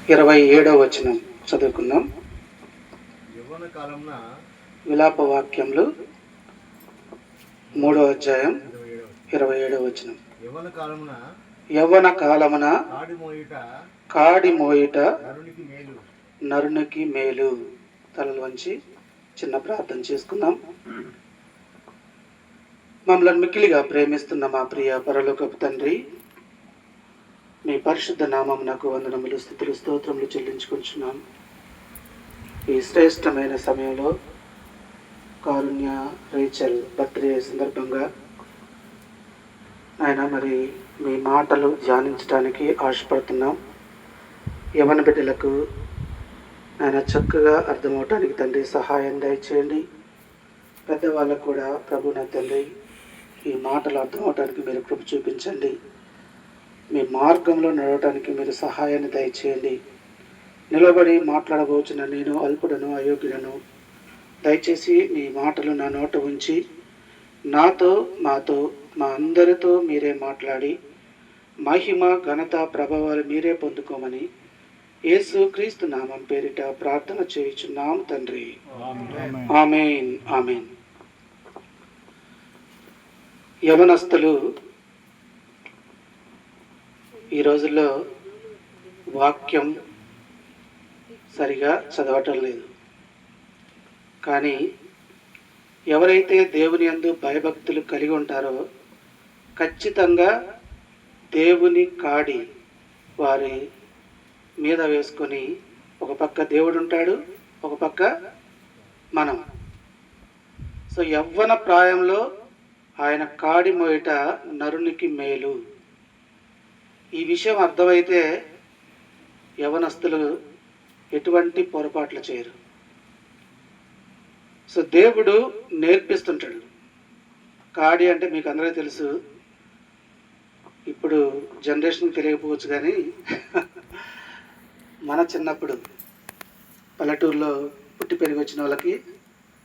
27వ వచనం చదువుకుందాం. యవ్వన కాలమున విలాప వాక్యములు 3వ అధ్యాయం 27వ వచనం. యవ్వన కాలమున కాడి మోయుట నరునికి మేలు. తలలు వంచి చిన్న ప్రార్థన చేసుకుందాం. మమ్మల్ని మిక్కిలిగా ప్రేమిస్తున్న మా ప్రియ పరలోకపు తండ్రి, మీ పరిశుద్ధ నామమునకు వందనములు, స్తుతులు, స్తోత్రములు చెల్లించుకుంటున్నాం. ఈ శ్రేష్టమైన సమయంలో కారుణ్య రేచల్ బర్త్డే సందర్భంగా ఆయన మరి మీ మాటలు ధ్యానించడానికి ఆశపడుతున్నాం. యవన బిడ్డలకు ఆయన చక్కగా అర్థమవటానికి తండ్రి సహాయం దయచేయండి. పెద్దవాళ్ళకు కూడా ప్రభు నా తండ్రి ఈ మాటలు అర్థమవటానికి మీరు కృప చూపించండి. మీ మార్గంలో నడవటానికి మీరు సహాయాన్ని దయచేయండి. నిలబడి మాట్లాడబోచున్న నేను అల్పుడను, అయోగ్యుడను. దయచేసి మీ మాటలు నా నోట ఉంచి నాతో, మాతో, మా అందరితో మీరే మాట్లాడి మహిమ, ఘనత, ప్రభావాలు మీరే పొందుకోమని యేసు క్రీస్తు నామం పేరిట ప్రార్థన చేయుచున్నాం తండ్రి. ఆమేన్, ఆమేన్. యవనస్తులు ఈ రోజుల్లో వాక్యం సరిగా చదవటం లేదు. కానీ ఎవరైతే దేవుని యందు భయభక్తులు కలిగి ఉంటారో ఖచ్చితంగా దేవుని కాడి వారి మీద వేసుకొని ఒక పక్క దేవుడు ఉంటాడు, ఒక పక్క మనం. సో యవ్వన ప్రాయంలో ఆయన కాడి మోయట నరునికి మేలు. ఈ విషయం అర్థమైతే యవనస్తులు ఎటువంటి పొరపాట్లు చేయరు. సో దేవుడు నేర్పిస్తుంటాడు. కాడి అంటే మీకు అందరికీ తెలుసు. ఇప్పుడు జనరేషన్ తెలియకపోవచ్చు, కానీ మన చిన్నప్పుడు పల్లెటూరులో పుట్టి పెరిగి వచ్చిన వాళ్ళకి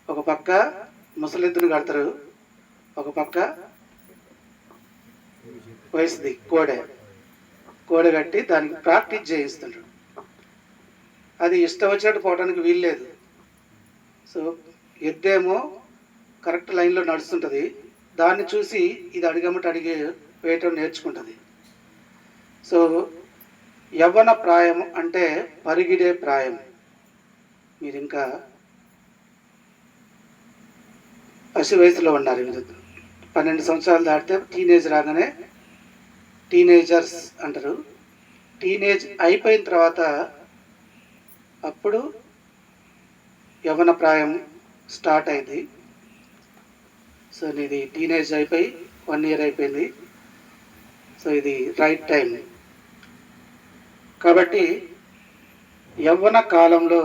ఒక పక్క ముసలిద్దును కడతారు, ఒక పక్క వయసుది కోడె కట్టి దానికి ప్రాక్టీస్ చేయిస్తుంటాడు. అది ఇష్టం వచ్చినట్టు పోవడానికి వీల్లేదు. సో ఎద్దేమో కరెక్ట్ లైన్లో నడుస్తుంటుంది. దాన్ని చూసి ఇది అడిగమ్మటి అడిగి వేయటం నేర్చుకుంటుంది. సో యవ్వన ప్రాయం అంటే పరిగిడే ప్రాయం. మీరు ఇంకా పసి వయసులో ఉన్నారు. 12 సంవత్సరాలు దాటితే టీనేజ్ రాగానే టీనేజర్స్ అంటారు. టీనేజ్ అయిపోయిన తర్వాత అప్పుడు యవ్వన ప్రాయం స్టార్ట్ అయింది. సో ఇది టీనేజ్ అయిపోయి 1 ఇయర్ అయిపోయింది. సో ఇది రైట్ టైం. కాబట్టి యవ్వన కాలంలో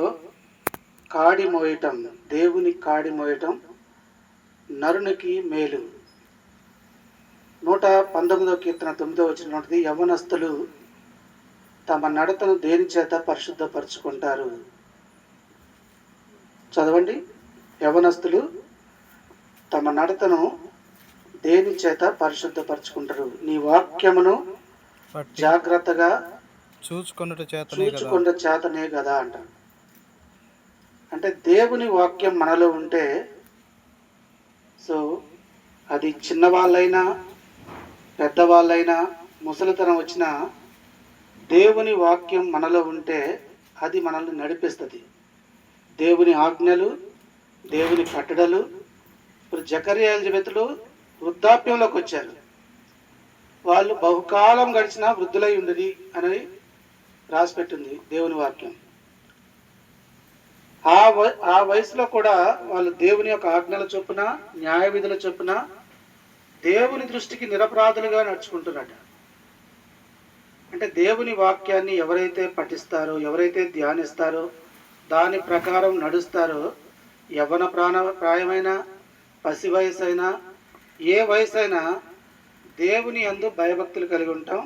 కాడి మోయటం, దేవుని కాడి మోయటం నరునికి మేలు. 119వ కీర్తన 9వ వచనం ఉంటుంది, యవ్వనస్తులు తమ నడతను దేని చేత పరిశుద్ధపరచుకుంటారు. చదవండి. యవ్వనస్తులు తమ నడతను దేని చేత పరిశుద్ధపరచుకుంటారు? నీ వాక్యమును జాగ్రత్తగా చూచుకొనుట చేతనే కదా అంటారు. అంటే దేవుని వాక్యం మనలో ఉంటే, సో అది చిన్నవాళ్ళైనా పెద్దవాళ్ళైనా ముసలితనం వచ్చినా దేవుని వాక్యం మనలో ఉంటే అది మనల్ని నడిపిస్తుంది. దేవుని ఆజ్ఞలు, దేవుని కట్టడలు. ఇప్పుడు జకర్యా ఎలిజబెతులు వృద్ధాప్యంలోకి వచ్చారు. వాళ్ళు బహుకాలం గడిచినా వృద్ధులై ఉండది అని రాసిపెట్టింది దేవుని వాక్యం. ఆ వయసులో కూడా వాళ్ళు దేవుని యొక్క ఆజ్ఞల చొప్పున, న్యాయ విధుల చొప్పున దేవుని దృష్టికి నిరపరాధులుగా నడుచుకుంటున్నట. అంటే దేవుని వాక్యాన్ని ఎవరైతే పఠిస్తారో, ఎవరైతే ధ్యానిస్తారో, దాని ప్రకారం నడుస్తారో, యవ్వన ప్రాయమైనా, పసి వయసు అయినా, ఏ వయసు అయినా దేవుని యందు భయభక్తులు కలిగి ఉంటాం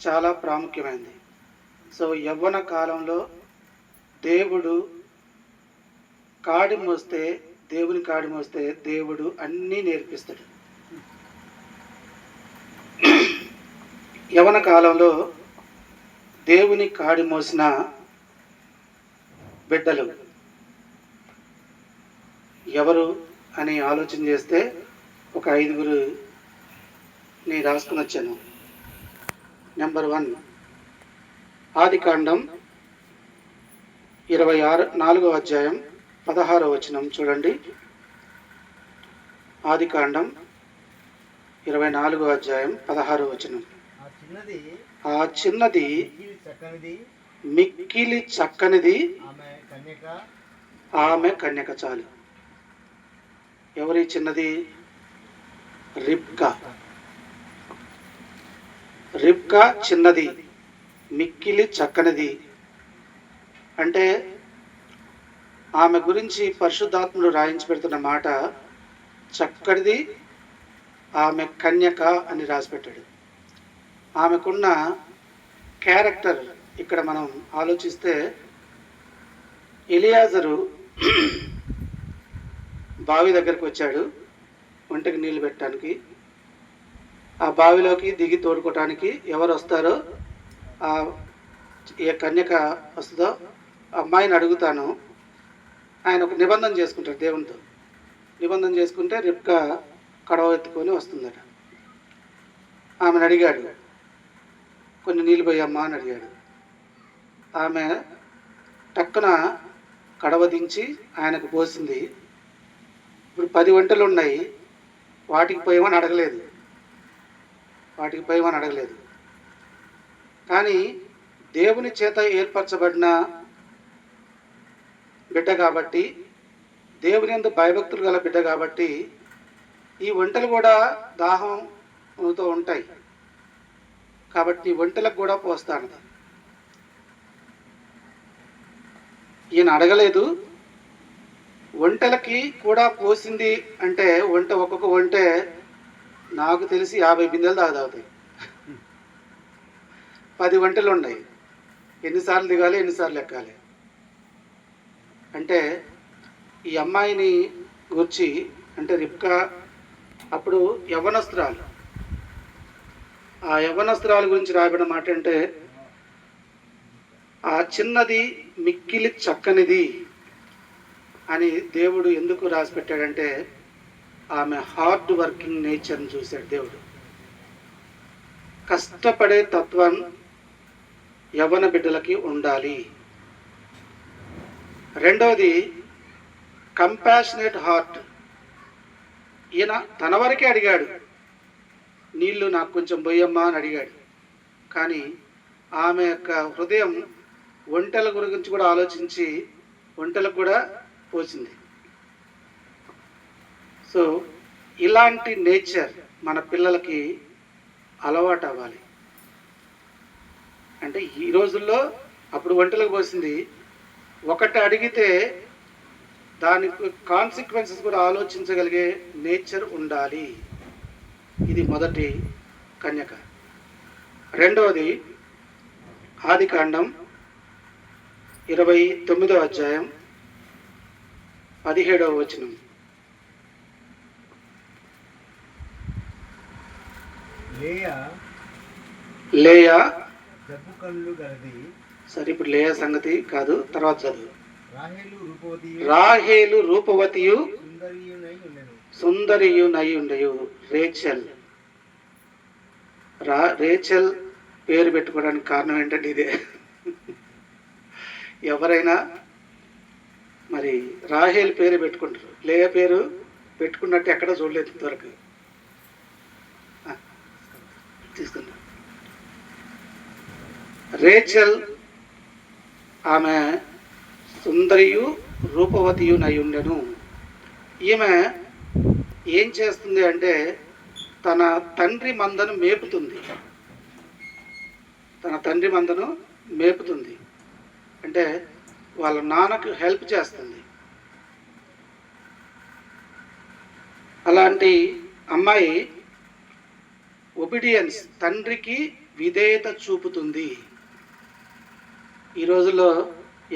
చాలా ప్రాముఖ్యమైనది. సో యవ్వన కాలంలో దేవుడు కాడి మోస్తే, దేవుని కాడి మోస్తే దేవుడు అన్నీ నేర్పిస్తాడు. యవ్వన కాలంలో దేవుని కాడి మోసిన బిడ్డలు ఎవరు అని ఆలోచన చేస్తే ఒక 5గురిని రాసుకుని వచ్చాను. నెంబర్ 1, ఆదికాండం 4వ అధ్యాయం 16వ వచనం చూడండి. ఆదికాండం 24వ అధ్యాయం 16వ వచనం. ఆ చిన్నది మిక్కిలి చక్కనిది, ఆమె కన్యక. చాలు. ఎవరి చిన్నది? రిబ్కా. రిబ్కా చిన్నది, మిక్కిలి చక్కనిది అంటే ఆమె గురించి పరిశుద్ధాత్ముడు రాయించి పెడుతున్న మాట చక్కనిది, ఆమె కన్యక అని రాసిపెట్టాడు. ఆమెకున్న క్యారెక్టర్ ఇక్కడ మనం ఆలోచిస్తే, ఎలియాజరు బావి దగ్గరికి వచ్చాడు ఒంటికి నీళ్లు పెట్టడానికి. ఆ బావిలోకి దిగి తోడుకోవటానికి ఎవరు వస్తారో, ఏ కన్యక వస్తుందో అమ్మాయిని అడుగుతాను. ఆయన ఒక నిబంధన చేసుకుంటాడు దేవునితో. నిబంధన చేసుకుంటే రిబ్కా కడవ ఎత్తుకొని వస్తుందట. ఆమెను అడిగాడు, కొన్ని నీళ్ళు పోయమ్మా అని అడిగాడు. ఆమె టక్కున కడవ దించి ఆయనకు పోసింది. ఇప్పుడు 10 వంటలు ఉన్నాయి, వాటికి పోయమని అడగలేదు. కానీ దేవుని చేత ఏర్పరచబడిన బిడ్డ కాబట్టి, దేవుని యందు భయభక్తులు గల బిడ్డ కాబట్టి ఈ వంటలు కూడా దాహంతో ఉంటాయి కాబట్టి వంటలకు కూడా పోస్తాను. ఈయన అడగలేదు. వంటలకి కూడా పోసింది అంటే ఒక్కొక్క వంటే నాకు తెలిసి 50 బిందెలు తాగుతాయి. 10 వంటలు ఉన్నాయి, ఎన్నిసార్లు దిగాలి, ఎన్నిసార్లు ఎక్కాలి. అంటే ఈ అమ్మాయిని గురించి అంటే రిబ్కా అప్పుడు యవ్వనస్తురాలు. ఆ యవ్వనస్తురాలు గురించి రాయబడిన మాట అంటే, ఆ చిన్నది మిక్కిలి చక్కనిది అని దేవుడు ఎందుకు రాసి పెట్టాడంటే, ఆమె హార్డ్ వర్కింగ్ నేచర్ని చూశాడు దేవుడు. కష్టపడే తత్వం యవ్వన బిడ్డలకి ఉండాలి. రెండవది కంపాషనేట్ హార్ట్. ఈయన తన వరకే అడిగాడు, నీళ్లు నాకు కొంచెం బొయ్యమ్మా అని అడిగాడు. కానీ ఆమె యొక్క హృదయం ఒంటెల గురించి కూడా ఆలోచించి ఒంటెలకు కూడా పోసింది. సో ఇలాంటి నేచర్ మన పిల్లలకి అలవాటు అవ్వాలి. అంటే ఈ రోజుల్లో అప్పుడు ఒంటెలకు పోసింది, ఒకటి అడిగితే దానికి కాన్సిక్వెన్సెస్ కూడా ఆలోచించగలిగే నేచర్ ఉండాలి. ఇది మొదటి కన్యక. రెండవది ఆదికాండం 29వ అధ్యాయం 17వ వచనం. లేయా సరే, ఇప్పుడు లేయా సంగతి కాదు, తర్వాత చదువు. రాహేలు రూపవతియు సుందరియునై ఉండయు. రేచల్ పేరు పెట్టుకోవడానికి కారణం ఏంటంటే ఇదే. ఎవరైనా మరి రాహేల్ పేరు పెట్టుకుంటారు, లేయా పేరు పెట్టుకున్నట్టు ఎక్కడ చూడలేదు ఇంతవరకు. తీసుకున్నా. రేచల్ ఆమె సుందరియు రూపవతియునై ఉండెను. ఈమె ఏం చేస్తుంది అంటే తన తండ్రి మందను మేపుతుంది. అంటే వాళ్ళ నాన్నకు హెల్ప్ చేస్తుంది. అలాంటి అమ్మాయి ఒబీడియన్స్, తండ్రికి విధేయత చూపుతుంది. ఈ రోజుల్లో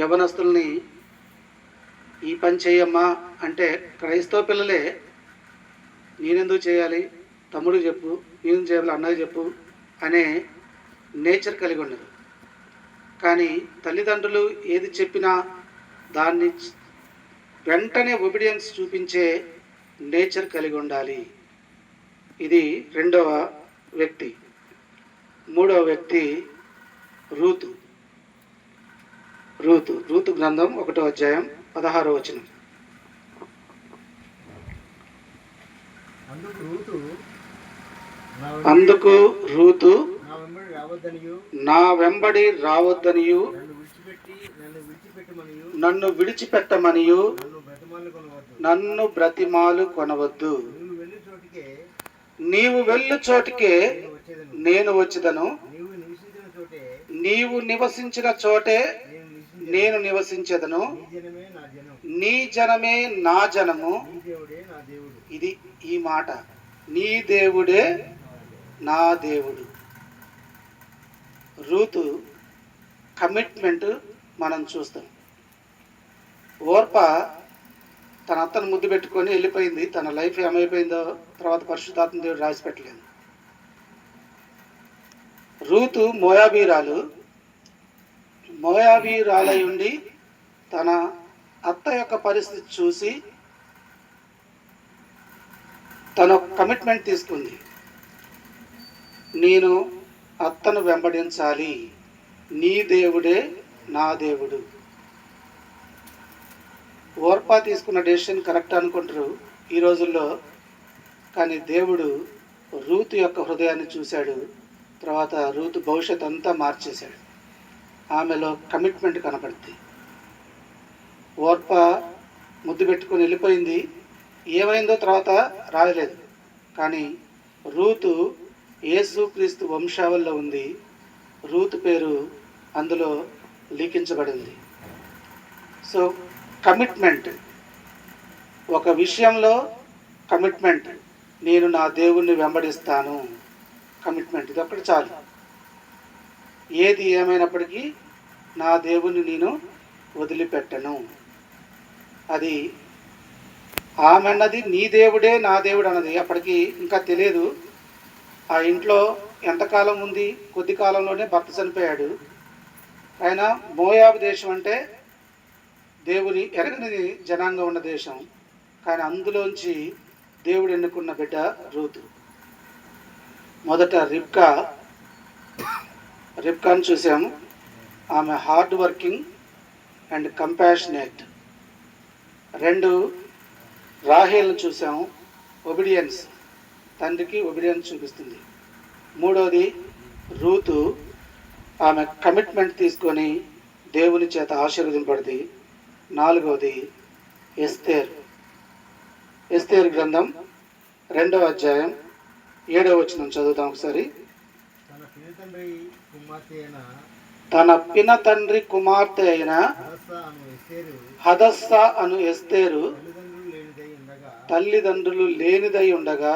యవనస్తుల్ని ఈ పని చేయమ్మా అంటే క్రైస్తవ పిల్లలే నేనెందుకు చేయాలి, తమ్ముడు చెప్పు, నేను చేయాలి, అన్నయ్య చెప్పు అనే నేచర్ కలిగి ఉండదు. కానీ తల్లిదండ్రులు ఏది చెప్పినా దాన్ని వెంటనే ఒబీడియన్స్ చూపించే నేచర్ కలిగి ఉండాలి. ఇది రెండవ వ్యక్తి. మూడవ వ్యక్తి రూతు. రూతు గ్రంథం 1వ అధ్యాయం 16వ వచనం. అందుకు రూతు నా వెంబడి రావద్దనియు నన్ను విడిచిపెట్టమనియు నన్ను బ్రతిమాలు కొనవద్దు. నీవు వెళ్ళు చోటికే నేను వచ్చేదను, నీవు నివసించిన చోటే నేను నివసించేదను, నీ జనమే నా జనము. ఇది ఈ మాట, నీ దేవుడే నా దేవుడు. రూతు కమిట్మెంట్ మనం చూస్తాం. ఓర్ప తన అత్తను ముద్దు పెట్టుకొని వెళ్ళిపోయింది. తన లైఫ్ ఏమైపోయిందో తర్వాత పరిశుద్ధాత్మ దేవుడు రాసి పెట్టలేదు. రూతు మోయాబీరాలై ఉండి తన అత్త యొక్క పరిస్థితి చూసి తన కమిట్మెంట్ తీసుకుంది. నేను అత్తను వెంబడించాలి, నీ దేవుడే నా దేవుడు. ఓర్పా తీసుకున్న డెసిషన్ కరెక్ట్ అనుకుంటారు ఈ రోజుల్లో, కానీ దేవుడు రూతు యొక్క హృదయాన్ని చూశాడు. తర్వాత రూతు భవిష్యత్ అంతా మార్చేశాడు. ఆమెలో కమిట్మెంట్ కనపడుతుంది. ఓర్ప ముద్దు పెట్టుకొని వెళ్ళిపోయింది. ఏమైందో తర్వాత రాయలేదు, కానీ రూతు యేసుక్రీస్తు వంశావళిలో ఉంది. రూతు పేరు అందులో లిఖించబడింది. సో కమిట్మెంట్, ఒక విషయంలో కమిట్మెంట్, నేను నా దేవుణ్ణి వెంబడిస్తాను. కమిట్మెంట్ ఇది ఒక్కటి చాలు. ఏది ఏమైనప్పటికీ నా దేవుణ్ణి నేను వదిలిపెట్టను. అది ఆమె అన్నది నీ దేవుడే నా దేవుడు అన్నది. అప్పటికి ఇంకా తెలియదు. ఆ ఇంట్లో ఎంతకాలం ఉంది, కొద్ది కాలంలోనే భర్త చనిపోయాడు. అయినా మోయాబు దేశం అంటే దేవుని ఎరగని జనాంగం ఉన్న దేశం, కానీ అందులోంచి దేవుడు ఎన్నుకున్న బిడ్డ రూతు. మొదట రిబ్కాను చూసాము. ఆమె హార్డ్ వర్కింగ్ అండ్ కంపాషనేట్. 2 రాహేల్ను చూసాము, ఒబీడియన్స్, తండ్రికి ఒబీడియన్స్ చూపిస్తుంది. 3వది రూతు, ఆమె కమిట్మెంట్ తీసుకొని దేవుని చేత ఆశీర్వదింపబడింది. 4వది ఎస్తేరు గ్రంథం 2వ అధ్యాయం 7వ వచనం చదువుతాం ఒకసారి. తన పిన తండ్రి కుమార్తె అయిన హదస్సా అను ఎస్తేరు తల్లిదండ్రులు లేనిదై ఉండగా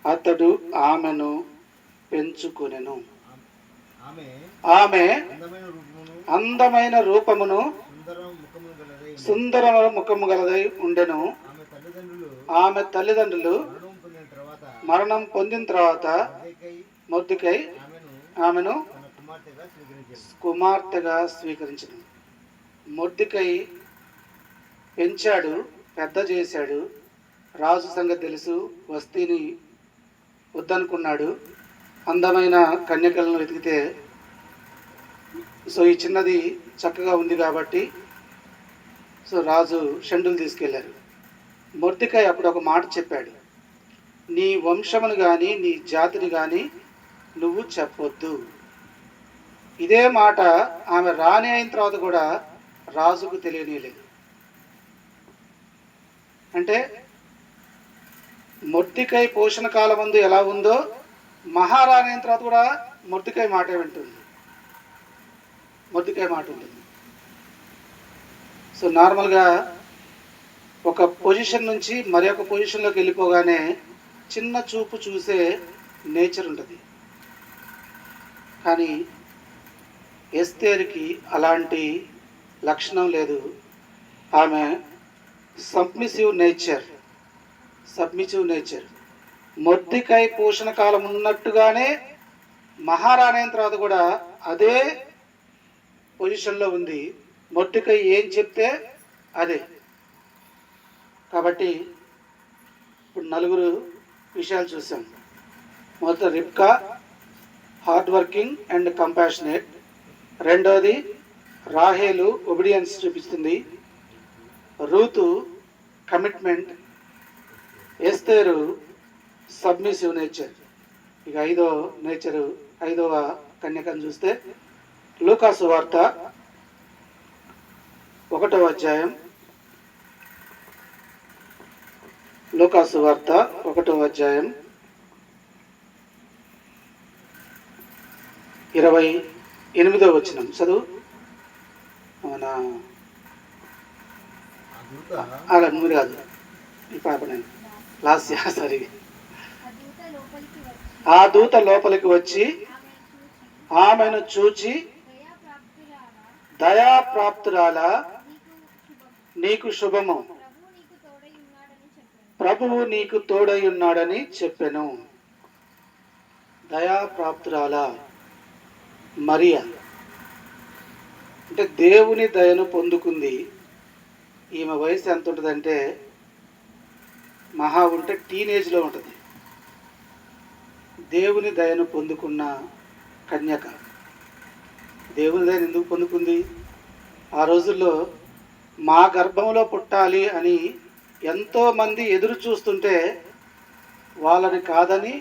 అతడు ఆమెను పెంచుకొనెను. ఆమె అందమైన రూపమును సుందర ముఖము గలదై ఉండెను. ఆమె తల్లిదండ్రులు మరణం పొందిన తర్వాత మొర్దెకై ఆమెను కుమార్తెగా స్వీకరించను. మొర్దెకై పెంచాడు, పెద్ద చేశాడు. రాజు సంగతి తెలుసు, వస్తీని వద్దనుకున్నాడు. అందమైన కన్యకలను వెతికితే సో ఈ చిన్నది చక్కగా ఉంది కాబట్టి సో రాజు షండులు తీసుకెళ్లారు. మొర్దెకై అప్పుడు ఒక మాట చెప్పాడు, నీ వంశమును కానీ నీ జాతిని కానీ నువ్వు చెప్పొద్దు. ఇదే మాట ఆమె రాణి అయిన తర్వాత కూడా రాజుకు తెలియనిలేదు. అంటే మొర్దెకై పోషణ కాలం ముందు ఎలా ఉందో మహారాణి అయిన తర్వాత కూడా మొర్దెకై మాట వింటుంది, మొర్దెకై మాట ఉంటుంది. సో నార్మల్గా ఒక పొజిషన్ నుంచి మరి ఒక పొజిషన్లోకి వెళ్ళిపోగానే చిన్న చూపు చూసే నేచర్ ఉంటుంది. కానీ ఎస్తేరుకి అలాంటి లక్షణం లేదు. ఆమె సబ్మిసివ్ నేచర్. మొర్దెకై పోషణ కాలం ఉన్నట్టుగానే మహారాణి అయిన తర్వాత కూడా అదే పొజిషన్లో ఉంది. మొర్దెకై ఏం చెప్తే అదే. కాబట్టి ఇప్పుడు నలుగురు విషయాలు చూసాం. మొదట Rebekah hard working and compassionate. రెండవది రాహేలు ఒబిడియన్స్ చూపిస్తుంది. Ruth commitment. Esther submissive nature. ఇక ఐదవ కన్యకను చూస్తే లూకా సువార్త 1వ అధ్యాయం. లూకా సువార్త 1వ అధ్యాయం 28వ వచనం చదువు. మన అలా నువ్వు కాదు ఈ పాప నేను లాస్ట్ సరి. ఆ దూత లోపలికి వచ్చి ఆమెను చూచి, దయాప్రాప్తురాలా, నీకు శుభము, ప్రభువు నీకు తోడై ఉన్నాడని చెప్పెను. దయాప్రాప్తురాలా మరియా అంటే దేవుని దయను పొందుకుంది. ఈమె వయసు ఎంత ఉంటుందంటే మహా ఉంటే టీనేజ్లో ఉంటుంది. దేవుని దయను పొందుకున్న కన్యక. దేవుని దయను ఎందుకు పొందుకుంది? ఆ రోజుల్లో మా గర్భంలో పుట్టాలి అని ఎంతోమంది ఎదురు చూస్తుంటే వాళ్ళని కాదని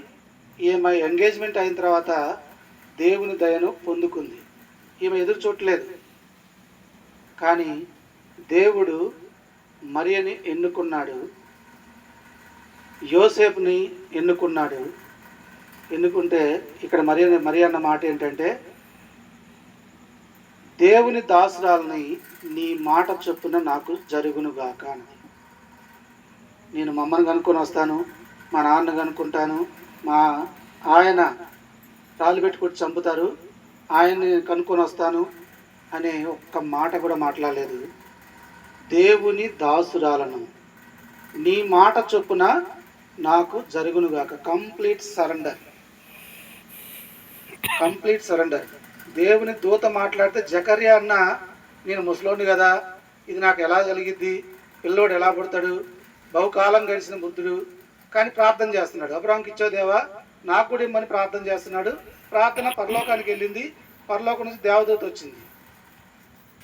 ఈమె ఎంగేజ్మెంట్ అయిన తర్వాత దేవుని దయను పొందుకుంది. ఈమె ఎదురు చూడలేదు. కానీ దేవుడు మరియని ఎన్నుకున్నాడు, యోసేపుని ఎన్నుకున్నాడు. ఎన్నుకుంటే ఇక్కడ మరి అన్న మాట ఏంటంటే, దేవుని దాసురాలని నీ మాట చొప్పున నాకు జరుగునుగాక అని. నేను మా అమ్మని కనుక్కొని వస్తాను, మా నాన్న కనుక్కుంటాను, మా ఆయన రాళ్ళు పెట్టుకొచ్చి చంపుతారు, ఆయన్ని కనుక్కొని వస్తాను అనే ఒక్క మాట కూడా మాట్లాడలేదు. దేవుని దాసురాలను నీ మాట చొప్పున నాకు జరుగునుగాక. Complete surrender. దేవుని దూత మాట్లాడితే జకర్యా అన్న, నేను ముసలోని కదా, ఇది నాకు ఎలా కలిగిద్ది, పిల్లోడు ఎలా పుడతాడు, బహుకాలం గడిచిన బుద్ధుడు, కానీ ప్రార్థన చేస్తున్నాడు. అబ్రాహాంకి ఇచ్చావు దేవా, నాకు కూడా ఇమ్మని ప్రార్థన చేస్తున్నాడు. ప్రార్థన పరలోకానికి వెళ్ళింది. పరలోకం నుంచి దేవదూత వచ్చింది.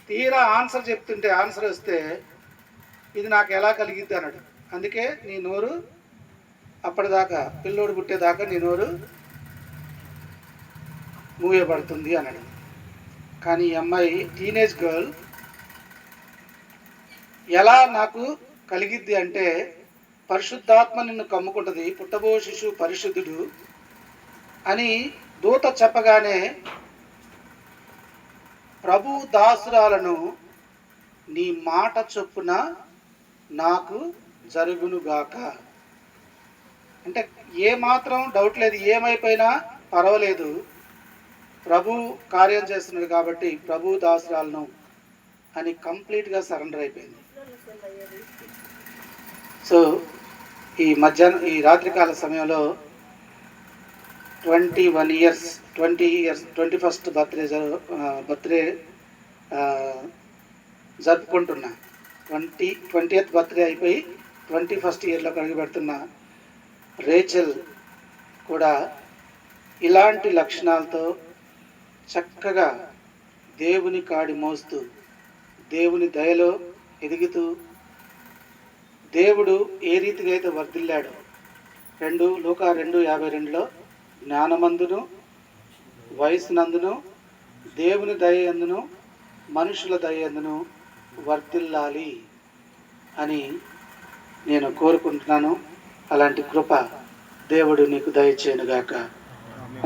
తీరా ఆన్సర్ వస్తే ఇది నాకు ఎలా కలిగిద్ది అన్నాడు. అందుకే నీ నోరు అప్పటిదాకా, పిల్లోడు పుట్టేదాకా నీ నోరు మూయబడుతుంది అన్నాడు. కానీ ఈ అమ్మాయి టీనేజ్ గర్ల్ ఎలా నాకు కలిగిద్ది అంటే, పరిశుద్ధాత్మ నిన్ను కమ్ముకుంటుంది, పుట్టబో శిశువు పరిశుద్ధుడు అని దూత చెప్పగానే, ప్రభు దాసురాలను నీ మాట చొప్పున నాకు జరుగునుగాక అంటే ఏమాత్రం డౌట్ లేదు, ఏమైపోయినా పర్వాలేదు, ప్రభు కార్యం చేస్తున్నాడు కాబట్టి ప్రభు దాసురాలను అని కంప్లీట్గా సరెండర్ అయిపోయింది. సో ఈ రాత్రికాల సమయంలో 21st బర్త్డే జరుపుకుంటున్నా. 20th బర్త్డే అయిపోయి 21st ఇయర్లోకి అడుగు పెడుతున్న రేచల్ కూడా ఇలాంటి లక్షణాలతో చక్కగా దేవుని కాడి మోస్తూ, దేవుని దయలో ఎదుగుతూ, దేవుడు ఏ రీతిగా అయితే వర్ధిల్లాడో లూకా 2:52లో జ్ఞానమందును వయసునందును దేవుని దయందును మనుషుల దయందును వర్ధిల్లాలి అని నేను కోరుకుంటున్నాను. అలాంటి కృప దేవుడు నీకు దయచేయునుగాక.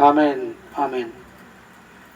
ఆమేన్.